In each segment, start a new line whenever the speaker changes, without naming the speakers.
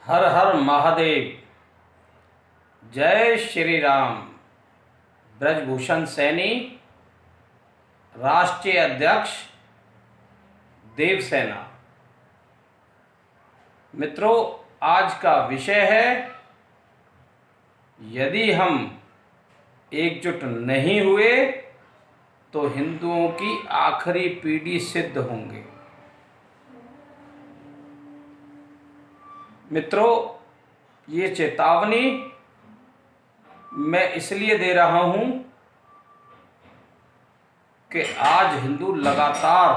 हर हर महादेव। जय श्री राम। ब्रजभूषण सैनी, राष्ट्रीय अध्यक्ष देवसेना। मित्रों, आज का विषय है, यदि हम एकजुट नहीं हुए तो हिंदुओं की आखिरी पीढ़ी सिद्ध होंगे। मित्रों, ये चेतावनी मैं इसलिए दे रहा हूं कि आज हिंदू लगातार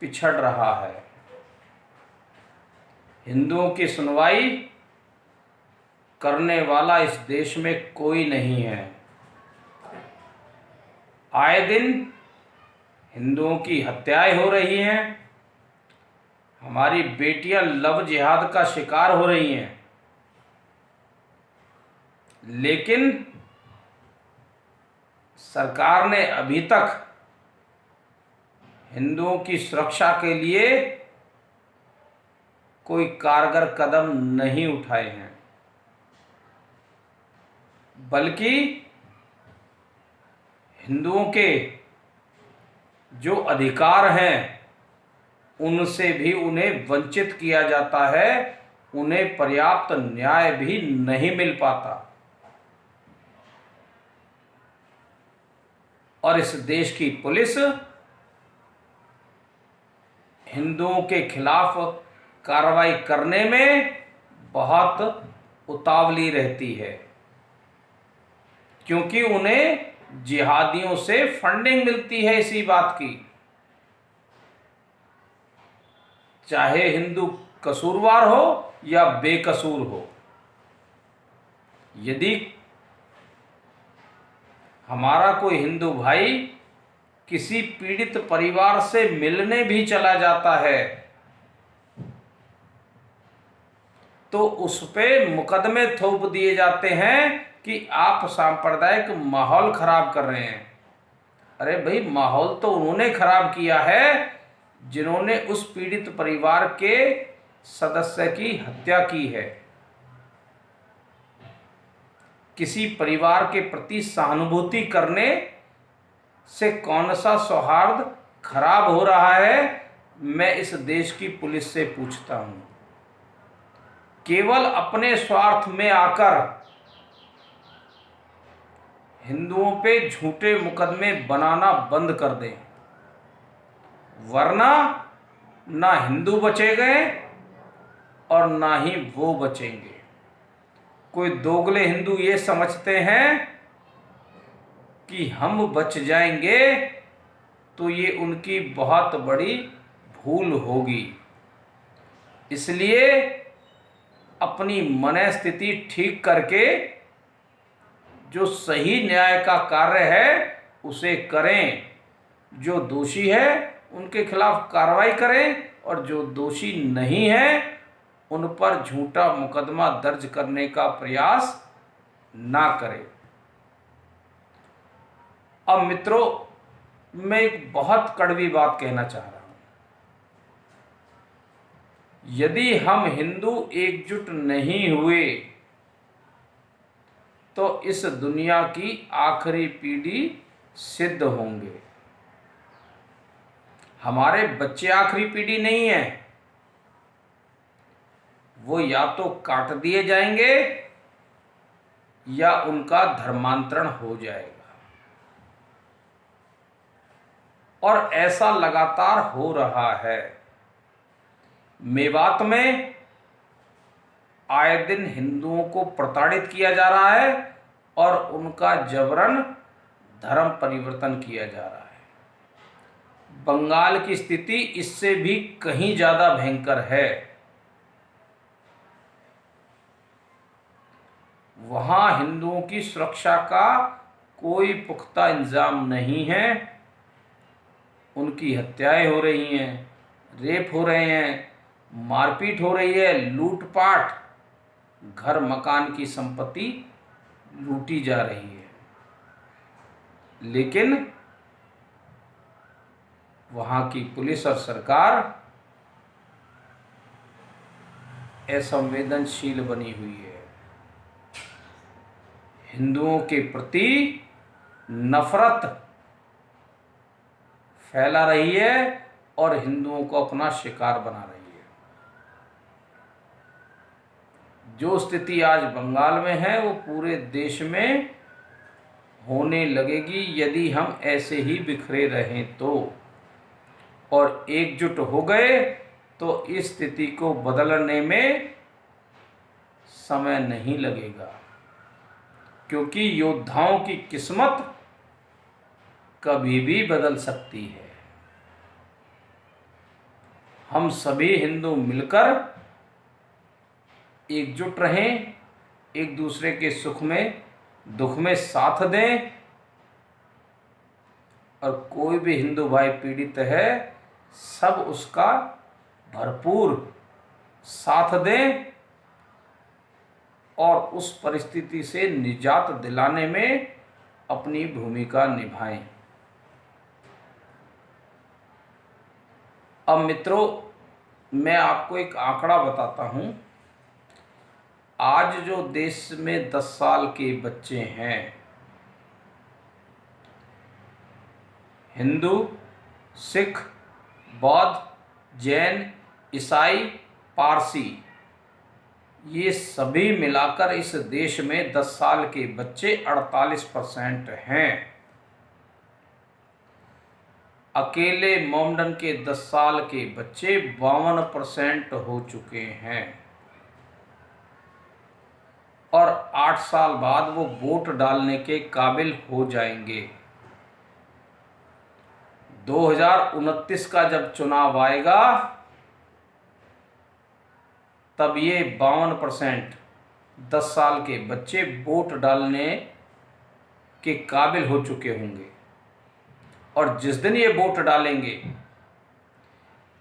पिछड़ रहा है। हिंदुओं की सुनवाई करने वाला इस देश में कोई नहीं है। आए दिन हिंदुओं की हत्याएं हो रही हैं, हमारी बेटियां लव जिहाद का शिकार हो रही हैं, लेकिन सरकार ने अभी तक हिंदुओं की सुरक्षा के लिए कोई कारगर कदम नहीं उठाए हैं, बल्कि हिंदुओं के जो अधिकार हैं उनसे भी उन्हें वंचित किया जाता है, उन्हें पर्याप्त न्याय भी नहीं मिल पाता। और इस देश की पुलिस हिंदुओं के खिलाफ कार्रवाई करने में बहुत उतावली रहती है, क्योंकि उन्हें जिहादियों से फंडिंग मिलती है इसी बात की। चाहे हिंदू कसूरवार हो या बेकसूर हो, यदि हमारा कोई हिंदू भाई किसी पीड़ित परिवार से मिलने भी चला जाता है तो उस पे मुकदमे थोप दिए जाते हैं कि आप सांप्रदायिक माहौल खराब कर रहे हैं। अरे भाई, माहौल तो उन्होंने खराब किया है जिन्होंने उस पीड़ित परिवार के सदस्य की हत्या की है। किसी परिवार के प्रति सहानुभूति करने से कौन सा सौहार्द खराब हो रहा है, मैं इस देश की पुलिस से पूछता हूं। केवल अपने स्वार्थ में आकर हिंदुओं पे झूठे मुकदमे बनाना बंद कर दें, वरना ना हिंदू बचेंगे और ना ही वो बचेंगे। कोई दोगले हिंदू ये समझते हैं कि हम बच जाएंगे, तो ये उनकी बहुत बड़ी भूल होगी। इसलिए अपनी मनस्थिति ठीक करके जो सही न्याय का कार्य है उसे करें। जो दोषी है उनके खिलाफ कार्रवाई करें, और जो दोषी नहीं है उन पर झूठा मुकदमा दर्ज करने का प्रयास ना करें। अब मित्रों, मैं एक बहुत कड़वी बात कहना चाह रहा हूं। यदि हम हिंदू एकजुट नहीं हुए तो इस दुनिया की आखिरी पीढ़ी सिद्ध होंगे। हमारे बच्चे आखिरी पीढ़ी नहीं है, वो या तो काट दिए जाएंगे या उनका धर्मांतरण हो जाएगा। और ऐसा लगातार हो रहा है। मेवात में आए दिन हिंदुओं को प्रताड़ित किया जा रहा है और उनका जबरन धर्म परिवर्तन किया जा रहा है। बंगाल की स्थिति इससे भी कहीं ज्यादा भयंकर है। वहां हिंदुओं की सुरक्षा का कोई पुख्ता इंतजाम नहीं है। उनकी हत्याएं हो रही हैं, रेप हो रहे हैं, मारपीट हो रही है, लूटपाट, घर मकान की संपत्ति लूटी जा रही है। लेकिन वहां की पुलिस और सरकार असंवेदनशील बनी हुई है, हिंदुओं के प्रति नफरत फैला रही है और हिंदुओं को अपना शिकार बना रही है। जो स्थिति आज बंगाल में है वो पूरे देश में होने लगेगी यदि हम ऐसे ही बिखरे रहें तो, और एकजुट हो गए तो इस स्थिति को बदलने में समय नहीं लगेगा, क्योंकि योद्धाओं की किस्मत कभी भी बदल सकती है। हम सभी हिंदू मिलकर एकजुट रहें, एक दूसरे के सुख में दुख में साथ दें, और कोई भी हिंदू भाई पीड़ित है सब उसका भरपूर साथ दें और उस परिस्थिति से निजात दिलाने में अपनी भूमिका निभाएं। अब मित्रों, मैं आपको एक आंकड़ा बताता हूं। आज जो देश में 10 साल के बच्चे हैं, हिंदू, सिख, बौद्ध, जैन, ईसाई, पारसी, ये सभी मिलाकर इस देश में 10 साल के बच्चे 48% हैं। अकेले मोमडन के 10 साल के बच्चे 52% हो चुके हैं, और 8 साल बाद वो वोट डालने के काबिल हो जाएंगे। 2029 का जब चुनाव आएगा तब ये 52% 10 साल के बच्चे वोट डालने के काबिल हो चुके होंगे, और जिस दिन ये वोट डालेंगे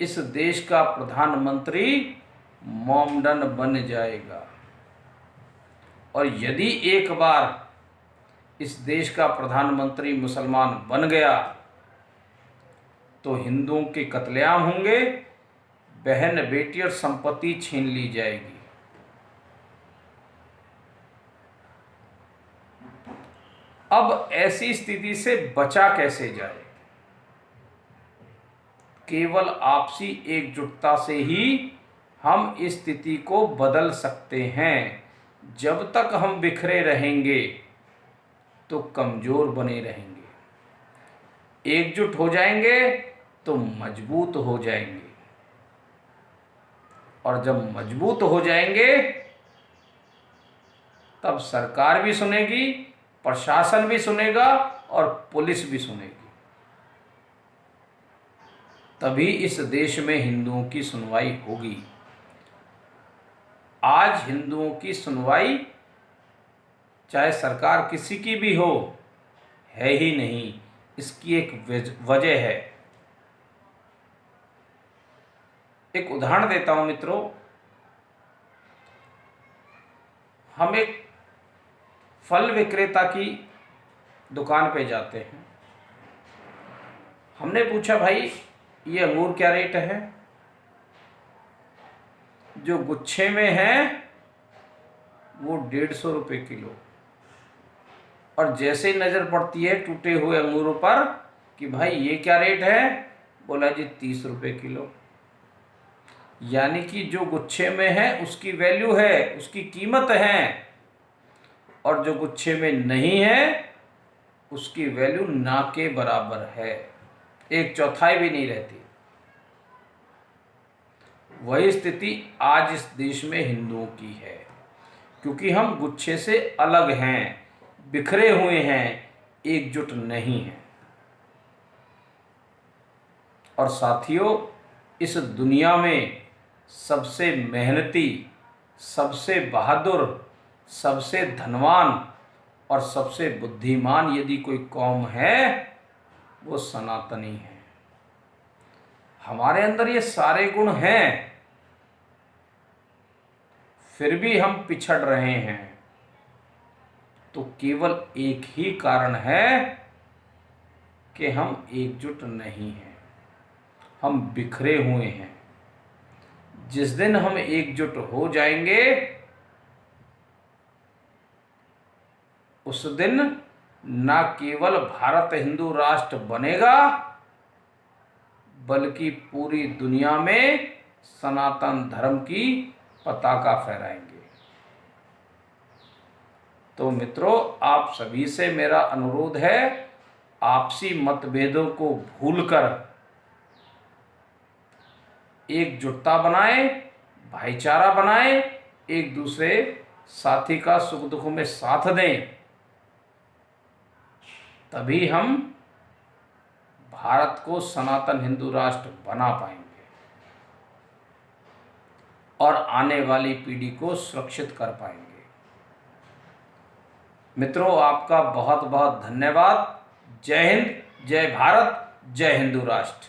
इस देश का प्रधानमंत्री मोमडन बन जाएगा। और यदि एक बार इस देश का प्रधानमंत्री मुसलमान बन गया तो हिंदुओं के कत्लेआम होंगे, बहन बेटी और संपत्ति छीन ली जाएगी। अब ऐसी स्थिति से बचा कैसे जाए? केवल आपसी एकजुटता से ही हम इस स्थिति को बदल सकते हैं। जब तक हम बिखरे रहेंगे तो कमजोर बने रहेंगे, एकजुट हो जाएंगे तो मजबूत हो जाएंगे, और जब मजबूत हो जाएंगे तब सरकार भी सुनेगी, प्रशासन भी सुनेगा और पुलिस भी सुनेगी। तभी इस देश में हिंदुओं की सुनवाई होगी। आज हिंदुओं की सुनवाई चाहे सरकार किसी की भी हो है ही नहीं। इसकी एक वजह है। एक उदाहरण देता हूं मित्रों। हम एक फल विक्रेता की दुकान पे जाते हैं। हमने पूछा, भाई ये अंगूर क्या रेट है? जो गुच्छे में है वो 150 रुपये किलो, और जैसे ही नज़र पड़ती है टूटे हुए अंगूरों पर कि भाई ये क्या रेट है, बोला जी 30 रुपये किलो। यानी कि जो गुच्छे में है उसकी वैल्यू है, उसकी कीमत है, और जो गुच्छे में नहीं है उसकी वैल्यू ना के बराबर है, 1/4 भी नहीं रहती। वही स्थिति आज इस देश में हिंदुओं की है, क्योंकि हम गुच्छे से अलग हैं, बिखरे हुए हैं, एकजुट नहीं हैं। और साथियों, इस दुनिया में सबसे मेहनती, सबसे बहादुर, सबसे धनवान और सबसे बुद्धिमान यदि कोई कौम है वो सनातनी है। हमारे अंदर ये सारे गुण हैं, फिर भी हम पिछड़ रहे हैं। तो केवल एक ही कारण है कि हम एकजुट नहीं हैं, हम बिखरे हुए हैं। जिस दिन हम एकजुट हो जाएंगे उस दिन न केवल भारत हिंदू राष्ट्र बनेगा बल्कि पूरी दुनिया में सनातन धर्म की पताका फहराएंगे। तो मित्रों, आप सभी से मेरा अनुरोध है, आपसी मतभेदों को भूलकर एकजुटता बनाएं, भाईचारा बनाएं, एक दूसरे साथी का सुख दुख में साथ दें, तभी हम भारत को सनातन हिंदू राष्ट्र बना पाएंगे और आने वाली पीढ़ी को सुरक्षित कर पाएंगे। मित्रों, आपका बहुत बहुत धन्यवाद। जय हिंद, जय भारत, जय हिंदू राष्ट्र।